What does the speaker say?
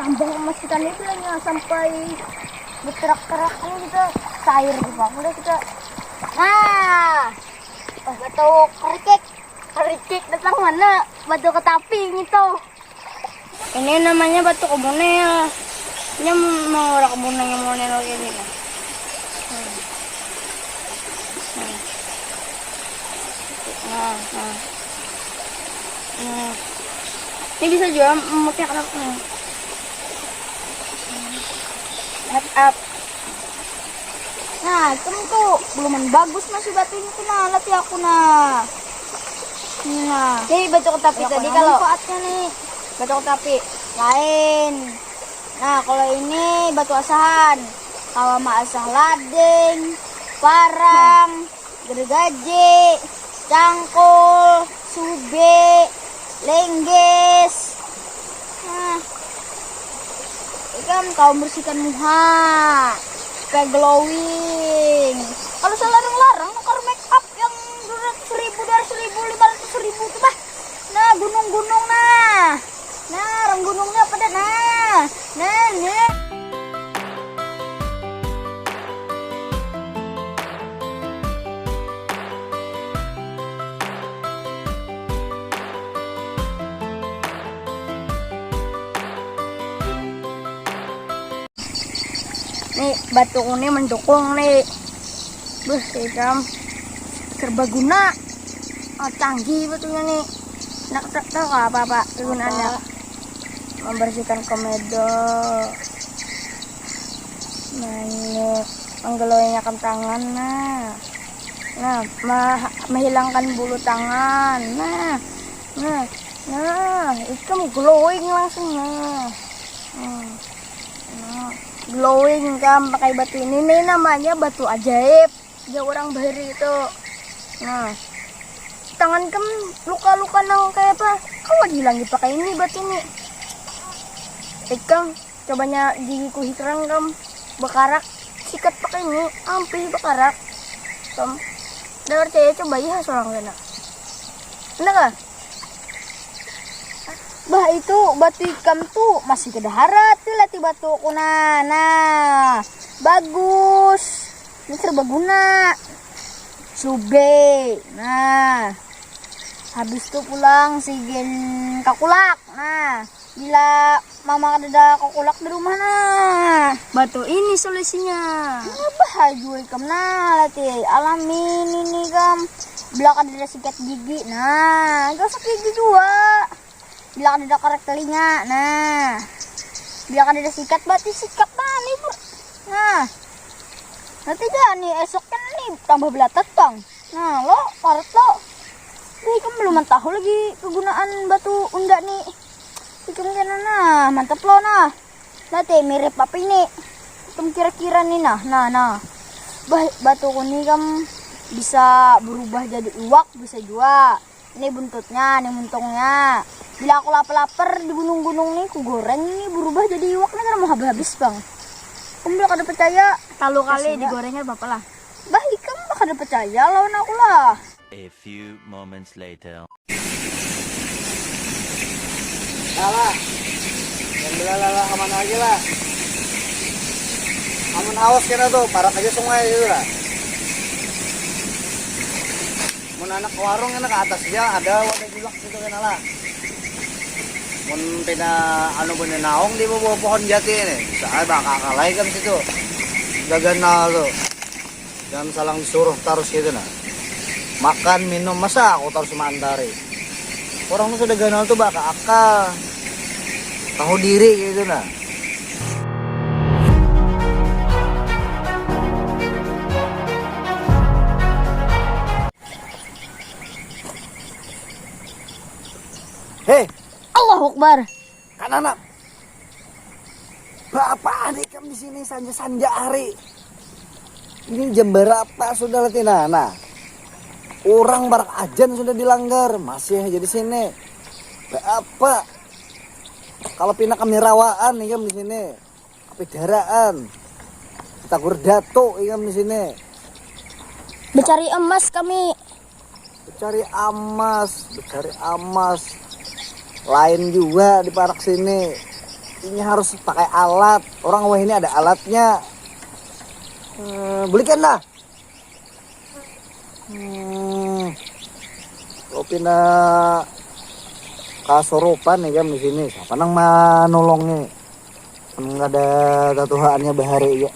tambang emas kita nih bilangnya sampai diterak-terak ini kita cair di bang. Udah kita. Nah, batu kerikik datang mana? Batu ketaping itu. Ini namanya batu kemunel. Ini mau orang kemunel yang mau nelo ini. Ini bisa juga memutih anaknya. Head up. Nah, itu tuh belum bagus masih batu ini tuh nah, latih aku nah. Nah, jadi batu ketapi tadi kalau manfaatnya nih batu ketapi lain. Nah, kalau ini batu asahan. Kalau mah asah lading, parang, gergaji, cangkul, sube, lengges. Nah, ikan kau bersihkan muha supaya glowing. Kalau selarang-larang nukar make up yang 200.000 dari 1.000 500.000 tuh bah. Nah, gunung-gunung nah. Nah, orang gunungnya pada nah. Nah. Nih batu ini mendukung nih. Ikam serbaguna. Oh, canggih batunya nih. Nak tahu apa kegunaannya? Membersihkan komedo. Nah, ini menggelowingnya tangan nah. Menghilangkan bulu tangan. Nah, ikam glowing langsung nah. Glowing kan pakai batu ini namanya batu ajaib dia orang bahari itu. Nah, tangan kamu luka-luka nang kayak apa kamu hilang dipakai ini batu ini. Ikang cobanya gigiku hitrang kamu bekarak sikat pakai ini ampi bekarak kamu udah percaya coba ya seorang sana enak gak? Bah itu batu ikam tuh masih kedaharat tuh latih batu kuna. Nah, bagus. Ini serbaguna. Sube. Nah. Habis itu pulang sigin kakulak. Nah, bila mama ada kakulak di rumah nah. Batu ini solusinya. Nah, bahagia ikam nah latih alamin ini kam. Bila ada sikat gigi. Nah, gak sakit gigi dua. Bila ada korek telinga, nah. Bila ada sikat berarti sikat nah libur. Nah. Nanti nih esoknya nih tambah belatat bang. Nah lo parut lo. Ini kamu belum tahu lagi kegunaan batu unda nih. Ikan nah mantap lo nah. Nanti mirip apa ini? Kamu kira-kira nih nah. Batu ini kamu bisa berubah jadi iwak bisa juga. Ini buntutnya, ini muntungnya. Bila aku lapar di gunung-gunung nih, ku goreng ini berubah jadi iwak nih karena mau habis bang. Kamu bakal percaya? Kalau kali digorengnya bapak lah. Baik kamu bakal percaya lawan aku lah. A few moments later. Alah, yang lah kemana lagi lah? Amun awas kena tuh, parak aja sungai gitu lah. Mun anak warung enak ke atas dia ada wadah julak situ kena lah. Mun pina bener naong di bawah pohon jati ini. Saya bakal kalai kan situ. Gagana tuh. Jangan salang disuruh terus gitu nah. Makan minum masa aku terus mandari. Orang tuh sudah ganal tuh bakal akal. Tahu diri gitu nah. Hei, Allahu Akbar. anak-anak. Bapak adik kamu di sini sanja hari. Ini jam berapa sudah Latina? Nah, orang barak ajan sudah dilanggar, masih aja di sini. Apa? Kalau pindah kami rawaan nih kamu di sini, api daraan. Kita dato kamu di sini. Mencari emas kami. Becari emas. Lain juga di parak sini. ini harus pakai alat. Orang wah ini ada alatnya. Belikan dah. Kalau pindah kasoropan nih kan di sini. Siapa nang menolongnya? Nggak ada tatuhannya bahari ya.